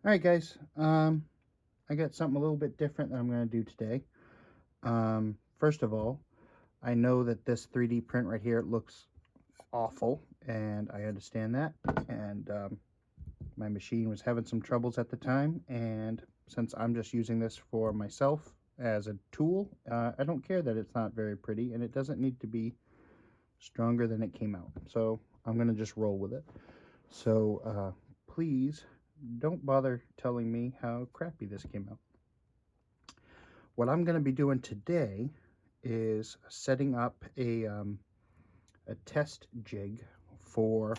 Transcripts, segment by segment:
All right, guys. I got something a little bit different that I'm going to do today. First of all, I know that this 3D print right here looks awful, and I understand that. And my machine was having some troubles at the time, and since I'm just using this for myself as a tool, I don't care that it's not very pretty, and it doesn't need to be stronger than it came out. So I'm going to just roll with it. So please don't bother telling me how crappy this came out. What I'm going to be doing today is setting up a test jig for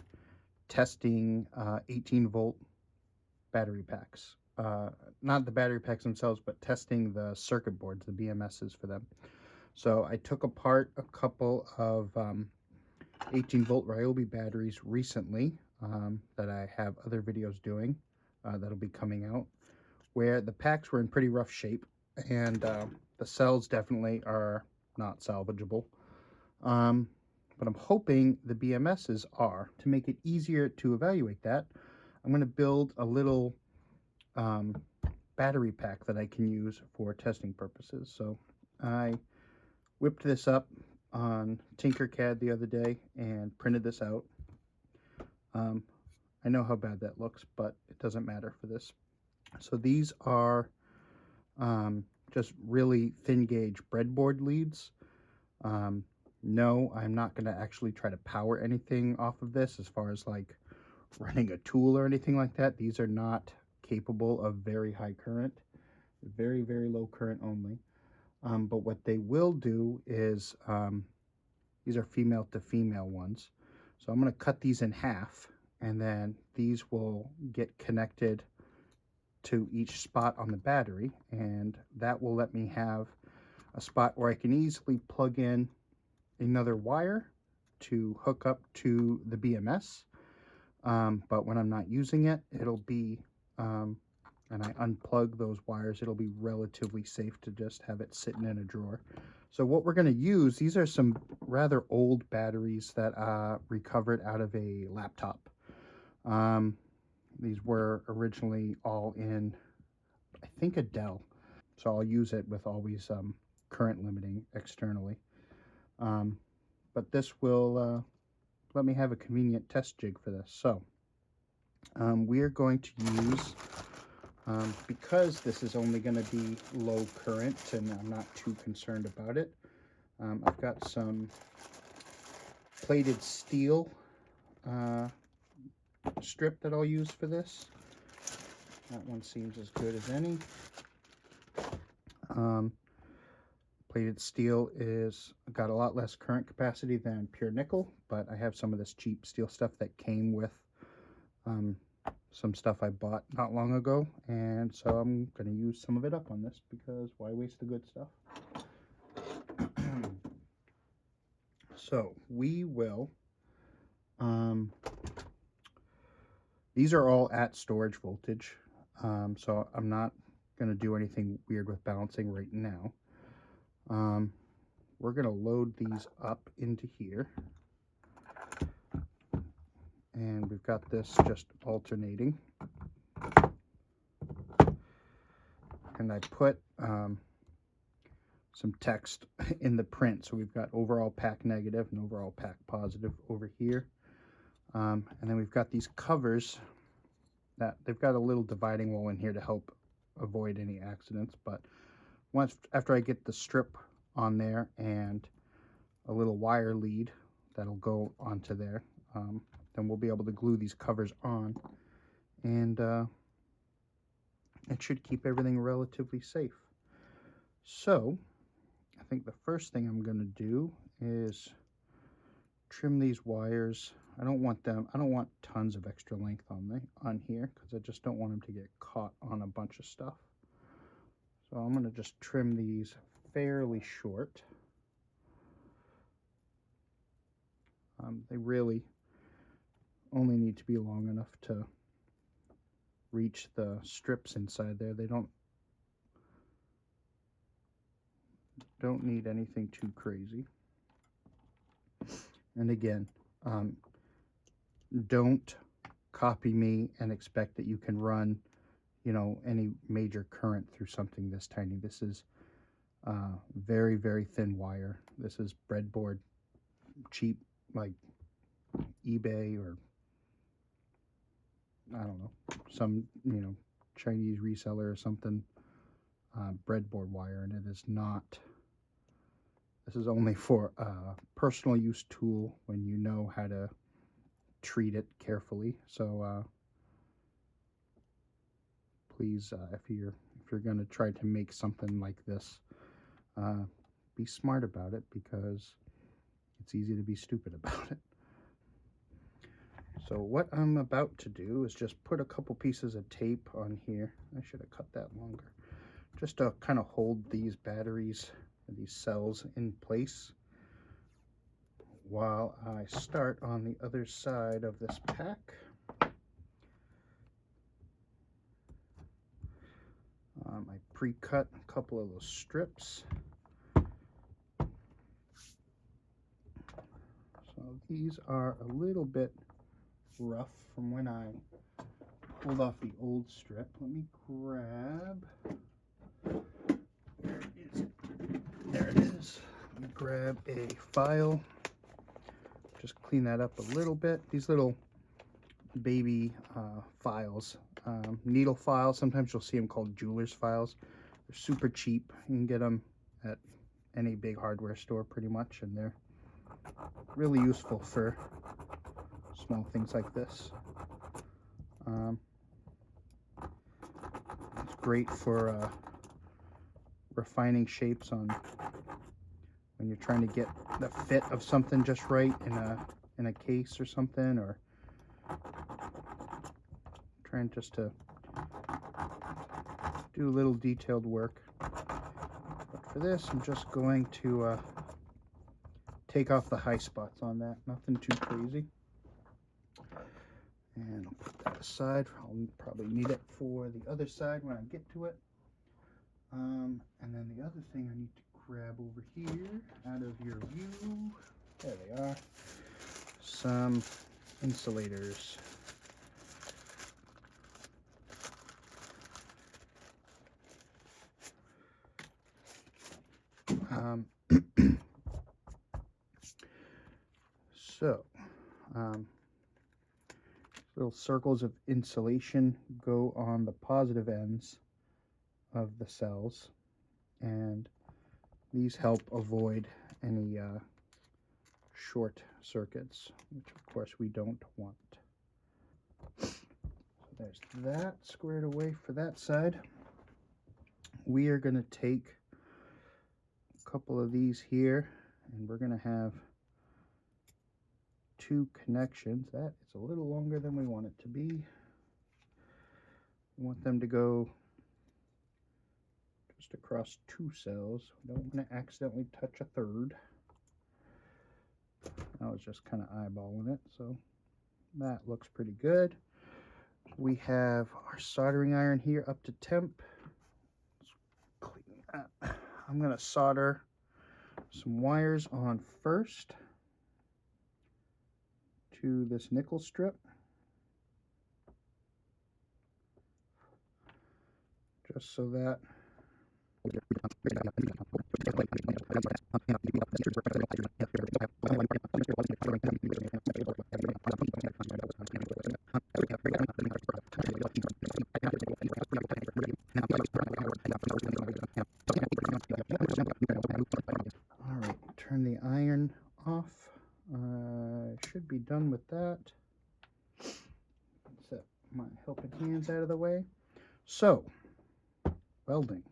testing 18-volt battery packs. Not the battery packs themselves, but testing the circuit boards, the BMSs for them. So I took apart a couple of 18-volt Ryobi batteries recently that I have other videos doing that'll be coming out, where the packs were in pretty rough shape, and the cells definitely are not salvageable. But I'm hoping the BMSs are. To make it easier to evaluate that, I'm going to build a little battery pack that I can use for testing purposes. So I whipped this up on Tinkercad the other day and printed this out. I know how bad that looks, but it doesn't matter for this. So these are just really thin gauge breadboard leads. No, I'm not going to actually try to power anything off of this as far as like running a tool or anything like that. These are not capable of very high current, very, very low current only. But what they will do is, these are female to female ones. So I'm going to cut these in half, and then these will get connected to each spot on the battery, and that will let me have a spot where I can easily plug in another wire to hook up to the BMS. But when I'm not using it, it'll be, and I unplug those wires, it'll be relatively safe to just have it sitting in a drawer. So what we're going to use, these are some rather old batteries that recovered out of a laptop. These were originally all in, I think, a Dell. So I'll use it with always current limiting externally. But this will let me have a convenient test jig for this. So we are going to use, because this is only going to be low current and I'm not too concerned about it, I've got some plated steel strip that I'll use for this. That one seems as good as any. Plated steel is got a lot less current capacity than pure nickel, but I have some of this cheap steel stuff that came with some stuff I bought not long ago, and so I'm going to use some of it up on this because why waste the good stuff? So we will, these are all at storage voltage, so I'm not going to do anything weird with balancing right now. We're going to load these up into here, and we've got this just alternating, and I put some text in the print. So we've got overall pack negative and overall pack positive over here. And then we've got these covers that they've got a little dividing wall in here to help avoid any accidents. But after I get the strip on there and a little wire lead that'll go onto there, then we'll be able to glue these covers on, and it should keep everything relatively safe. So I think the first thing I'm going to do is trim these wires. I don't want tons of extra length on here because I just don't want them to get caught on a bunch of stuff. So I'm going to just trim these fairly short. They really only need to be long enough to reach the strips inside there. They don't need anything too crazy. And again, don't copy me and expect that you can run you know, any major current through something this tiny. This is very, very thin wire. This is breadboard, cheap, like eBay or I don't know, some, you know, Chinese reseller or something, breadboard wire, and it is not. This is only for a personal use tool when you know how to treat it carefully. So please, if you're going to try to make something like this, be smart about it, because it's easy to be stupid about it. So what I'm about to do is just put a couple pieces of tape on here. I should have cut that longer. Just to kind of hold these batteries, these cells in place while I start on the other side of this pack. I pre-cut a couple of those strips. So these are a little bit rough from when I pulled off the old strip. Let me grab, where is it? There it is. Let me grab a file. Just clean that up a little bit. These little baby files, needle files, sometimes you'll see them called jeweler's files. They're super cheap. You can get them at any big hardware store pretty much, and they're really useful for small things like this. It's great for refining shapes on when you're trying to get the fit of something just right in a case or something, or trying just to do a little detailed work. But for this, I'm just going to take off the high spots on that. Nothing too crazy. And I'll put that aside. I'll probably need it for the other side when I get to it. And then the other thing I need to grab over here out of your view, there they are, some insulators. So little circles of insulation go on the positive ends of the cells, and these help avoid any short circuits, which of course we don't want. So there's that squared away for that side. We are going to take a couple of these here, and we're going to have two connections. That is a little longer than we want it to be. We want them to go just across two cells. We don't want to accidentally touch a third. I was just kind of eyeballing it, so that looks pretty good. We have our soldering iron here up to temp. Let's clean that. I'm going to solder some wires on first to this nickel strip, just so that all right, turn the iron off. Should be done with that. Set my helping hands out of the way. So, welding.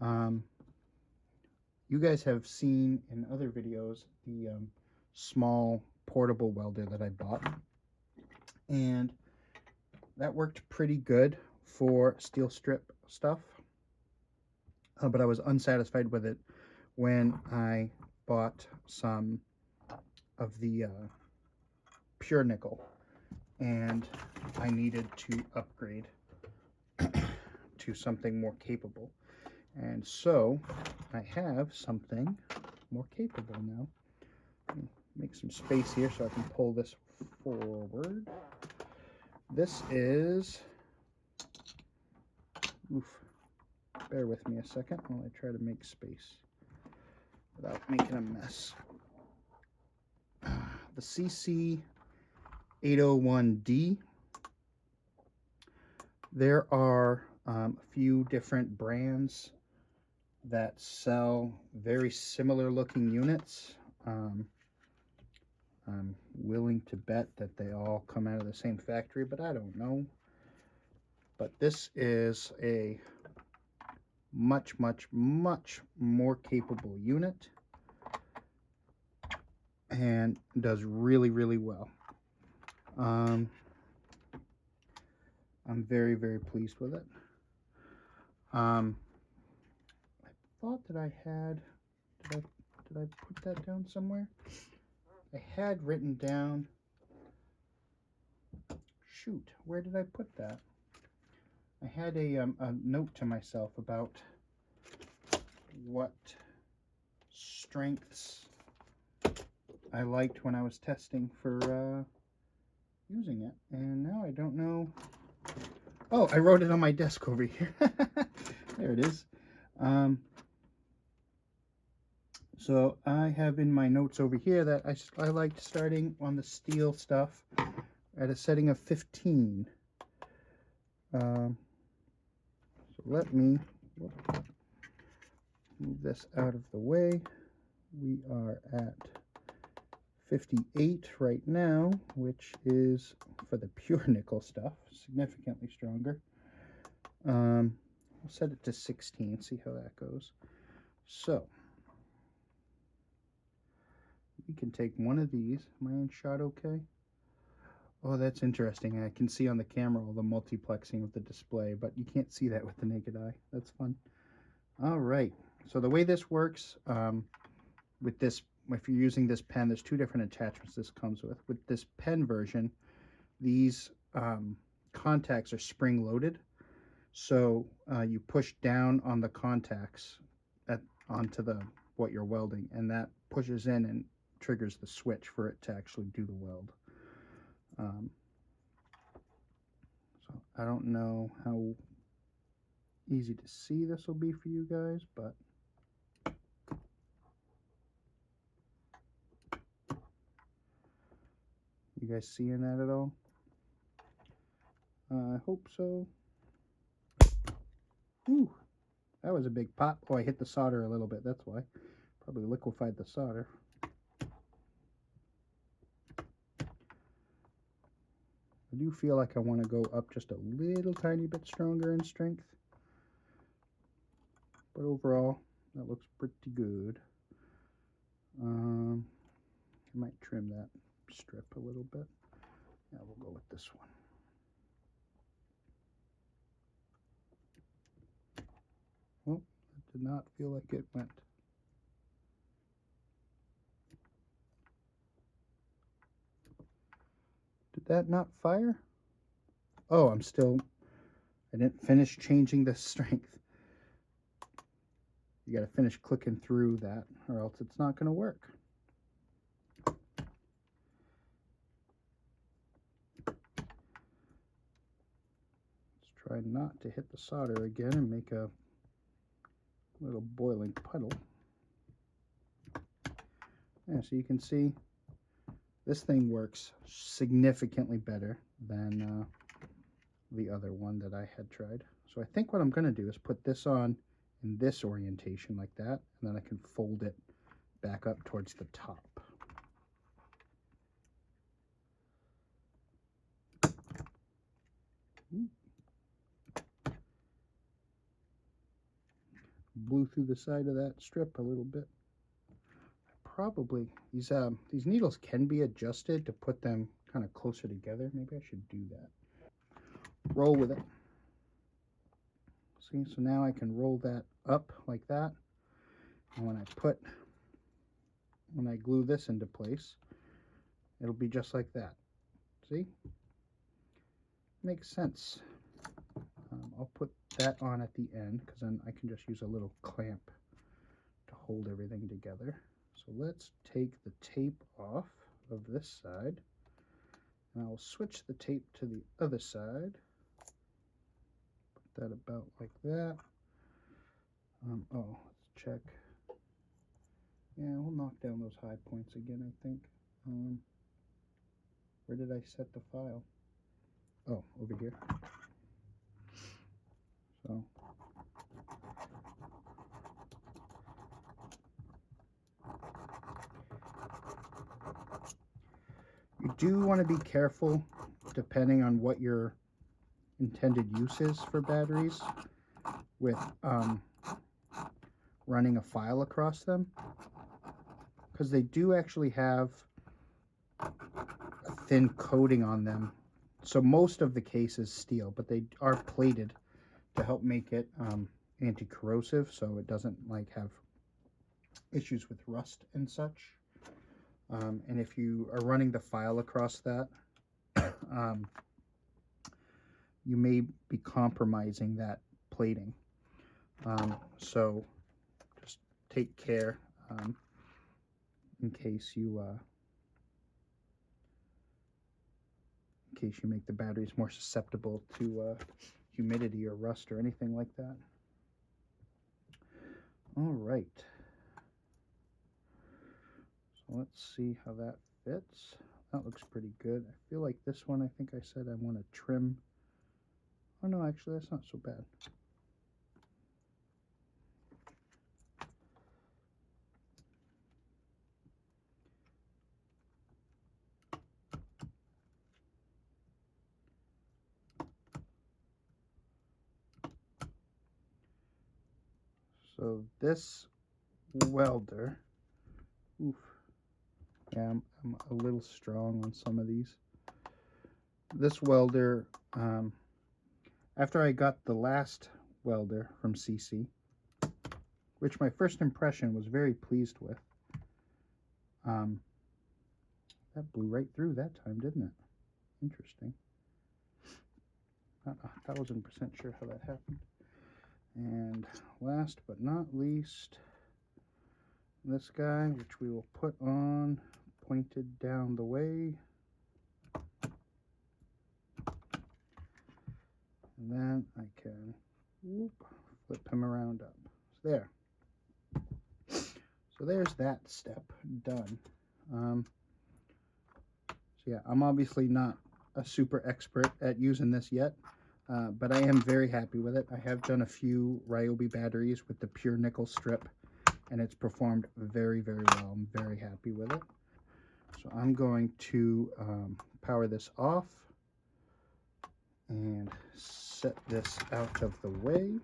You guys have seen in other videos the small portable welder that I bought, and that worked pretty good for steel strip stuff, but I was unsatisfied with it when I bought some of the pure nickel, and I needed to upgrade to something more capable. And so I have something more capable now. Make some space here so I can pull this forward. This is Oof. Bear with me a second while I try to make space without making a mess. The SeeSii 801D. There are a few different brands that sell very similar looking units. I'm willing to bet that they all come out of the same factory, but I don't know. But this is a much more capable unit and does really well. I'm very pleased with it. I thought that I had, did I put that down somewhere? I had written down, shoot, where did I put that? I had a note to myself about what strengths I liked when I was testing for using it, and now I don't know. Oh, I wrote it on my desk over here. There it is. So I have in my notes over here that I liked starting on the steel stuff at a setting of 15. So let me move this out of the way. We are at 58 right now, which is, for the pure nickel stuff, significantly stronger. I'll set it to 16, see how that goes. So we can take one of these. Am I in shot okay? Oh, that's interesting. I can see on the camera all the multiplexing of the display, but you can't see that with the naked eye. That's fun. All right. So the way this works, with this, if you're using this pen, there's two different attachments this comes with. With this pen version, these contacts are spring loaded. So you push down on the contacts onto what you're welding, and that pushes in and triggers the switch for it to actually do the weld. So I don't know how easy to see this will be for you guys, but you guys seeing that at all? I hope so. Ooh, that was a big pop. Oh, I hit the solder a little bit, that's why. Probably liquefied the solder. I do feel like I want to go up just a little tiny bit stronger in strength. But overall, that looks pretty good. I might trim that strip a little bit. Yeah, we'll go with this one. Oh, that did not feel like it went. Did that not fire? Oh, I didn't finish changing the strength. You got to finish clicking through that, or else it's not going to work. Let's try not to hit the solder again and make a little boiling puddle. Yeah, so you can see this thing works significantly better than the other one that I had tried. So I think what I'm going to do is put this on in this orientation like that, and then I can fold it back up towards the top. Blew through the side of that strip a little bit. Probably these needles can be adjusted to put them kind of closer together. Maybe I should do that. Roll with it. See, so now I can roll that up like that, and when I glue this into place, it'll be just like that. See? Makes sense. I'll put that on at the end, because then I can just use a little clamp to hold everything together. So let's take the tape off of this side, and I'll switch the tape to the other side. Put that about like that. Oh, let's check. Yeah, we'll knock down those high points again, I think. Where did I set the file? Oh, over here. So you do want to be careful, depending on what your intended use is for batteries, with running a file across them, because they do actually have a thin coating on them. So most of the case is steel, but they are plated to help make it anti-corrosive, so it doesn't like have issues with rust and such. And if you are running the file across that, you may be compromising that plating. So just take care in case you make the batteries more susceptible to humidity or rust or anything like that. All right. So let's see how that fits. That looks pretty good. I feel like this one, I think I said I want to trim. Oh no, actually that's not so bad. So this welder, oof, yeah, I'm a little strong on some of these. This welder, after I got the last welder from SeeSii, which my first impression was very pleased with, that blew right through that time, didn't it? Interesting. Not 1,000% sure how that happened. And last but not least, this guy, which we will put on pointed down the way. And then I can flip him around up. So there. So there's that step done. So yeah, I'm obviously not a super expert at using this yet, but I am very happy with it. I have done a few Ryobi batteries with the pure nickel strip, and it's performed very, very well. I'm very happy with it. So I'm going to power this off and set this out of the way.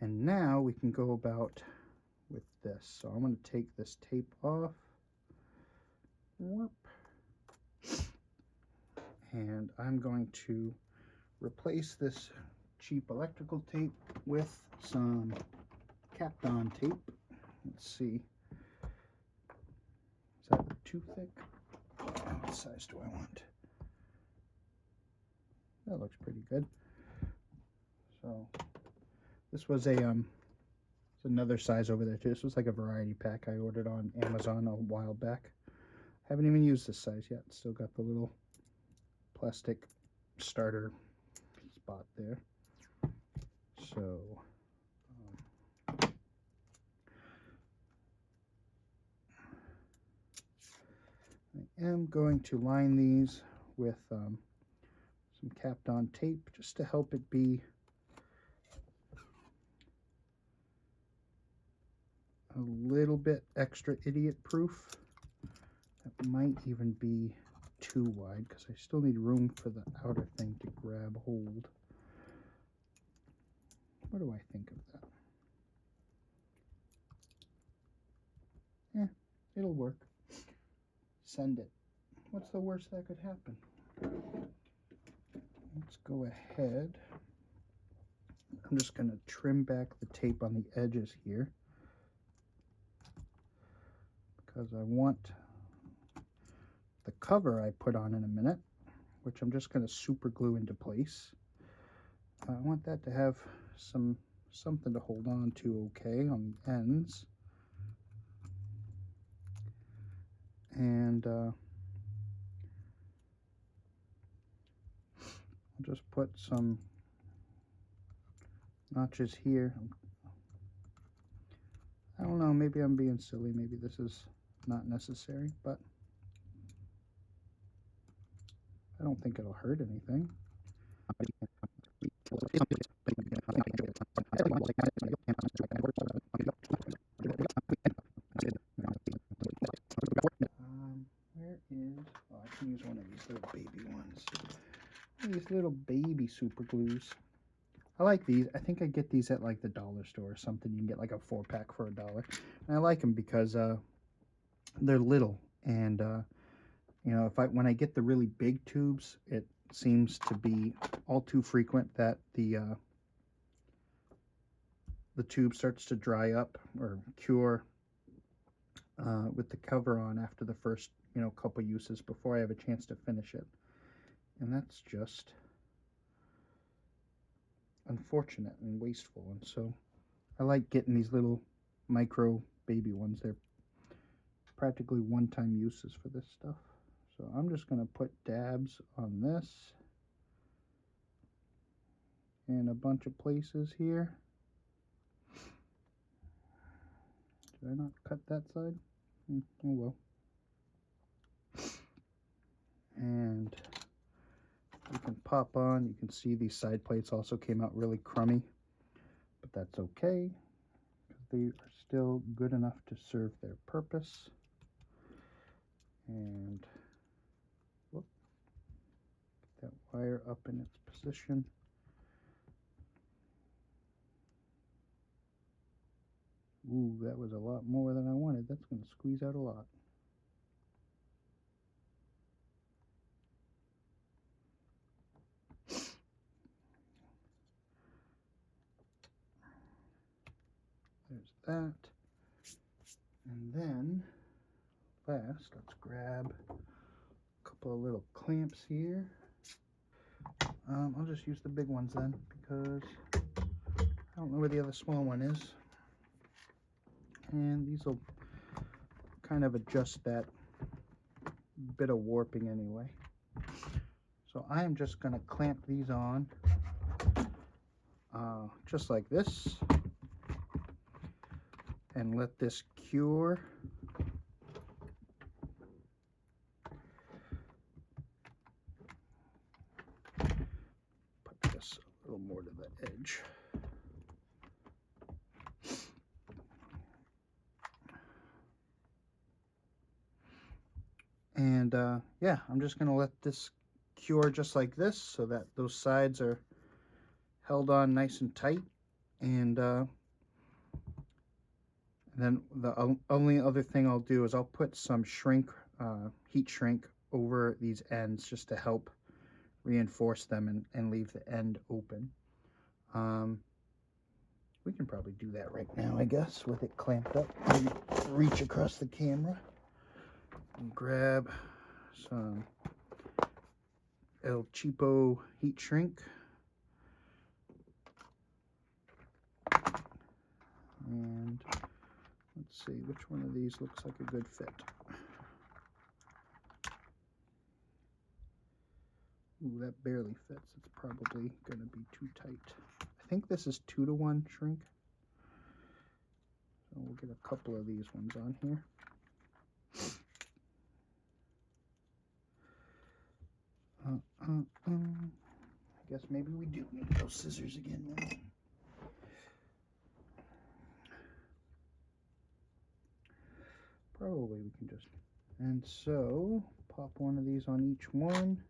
And now we can go about with this. So I'm going to take this tape off. And I'm going to replace this cheap electrical tape with some Kapton tape. Let's see. Is that too thick? What size do I want? That looks pretty good. So this was another size over there too. This was like a variety pack I ordered on Amazon a while back. Haven't even used this size yet. Still got the little plastic starter spot there. So I am going to line these with some Kapton tape just to help it be a little bit extra idiot proof. That might even be too wide because I still need room for the outer thing to grab hold. What do I think of that? It'll work. Send it. What's the worst that could happen? Let's go ahead. I'm just going to trim back the tape on the edges here because I want the cover I put on in a minute, which I'm just going to super glue into place. I want that to have something to hold on to okay on the ends. And I'll just put some notches here. I don't know, maybe I'm being silly. Maybe this is not necessary, but I don't think it'll hurt anything. Where is... Oh, I can use one of these little baby ones. These little baby super glues. I like these. I think I get these at like the dollar store or something. You can get like a 4-pack for $1. And I like them because they're little, and you know, when I get the really big tubes, it seems to be all too frequent that the tube starts to dry up or cure with the cover on after the first, you know, couple uses before I have a chance to finish it. And that's just unfortunate and wasteful. And so I like getting these little micro baby ones. They're practically one-time uses for this stuff. So I'm just going to put dabs on this in a bunch of places here. Did I not cut that side? Oh well. And you can pop on. You can see these side plates also came out really crummy, but that's okay because they are still good enough to serve their purpose. And whoop, get that wire up in its position. Ooh, that was a lot more than I wanted. That's going to squeeze out a lot. There's that. And then last, let's grab a couple of little clamps here. I'll just use the big ones then, because I don't know where the other small one is. And these will kind of adjust that bit of warping anyway. So I am just going to clamp these on just like this and let this cure. Put this a little more to the edge. And yeah, I'm just going to let this cure just like this so that those sides are held on nice and tight. And then the only other thing I'll do is I'll put some shrink, heat shrink over these ends just to help reinforce them and leave the end open. We can probably do that right now, I guess, with it clamped up. Maybe reach across the camera and grab some El Cheapo heat shrink. And let's see which one of these looks like a good fit. Ooh, that barely fits. It's probably going to be too tight. I think this is 2-to-1 shrink. So we'll get a couple of these ones on here. I guess maybe we do need those scissors again then. Probably we can just... And so, pop one of these on each one.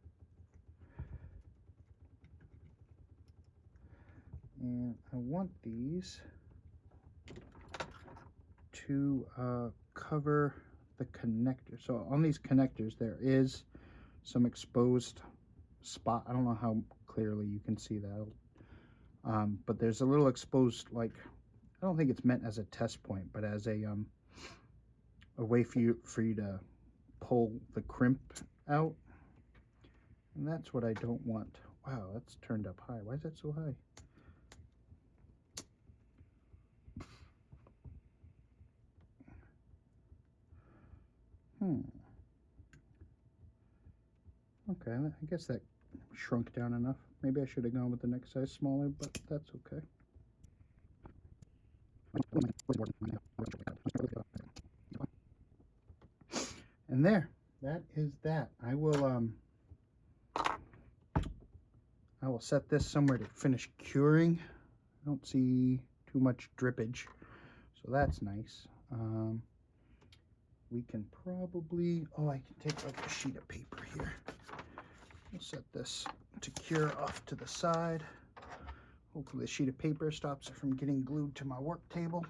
And I want these to cover the connector. So on these connectors there is some exposed spot. I don't know how clearly you can see that, but there's a little exposed, like, I don't think it's meant as a test point, but as a way for you to pull the crimp out, and that's what I don't want. Wow, that's turned up high. Why is that so high? Okay, I guess that shrunk down enough. Maybe I should have gone with the next size smaller, but that's okay. And there, that is that. I will set this somewhere to finish curing. I don't see too much drippage, so that's nice. We can probably, oh, I can take like a sheet of paper here. We'll set this to cure off to the side. Hopefully the sheet of paper stops it from getting glued to my work table.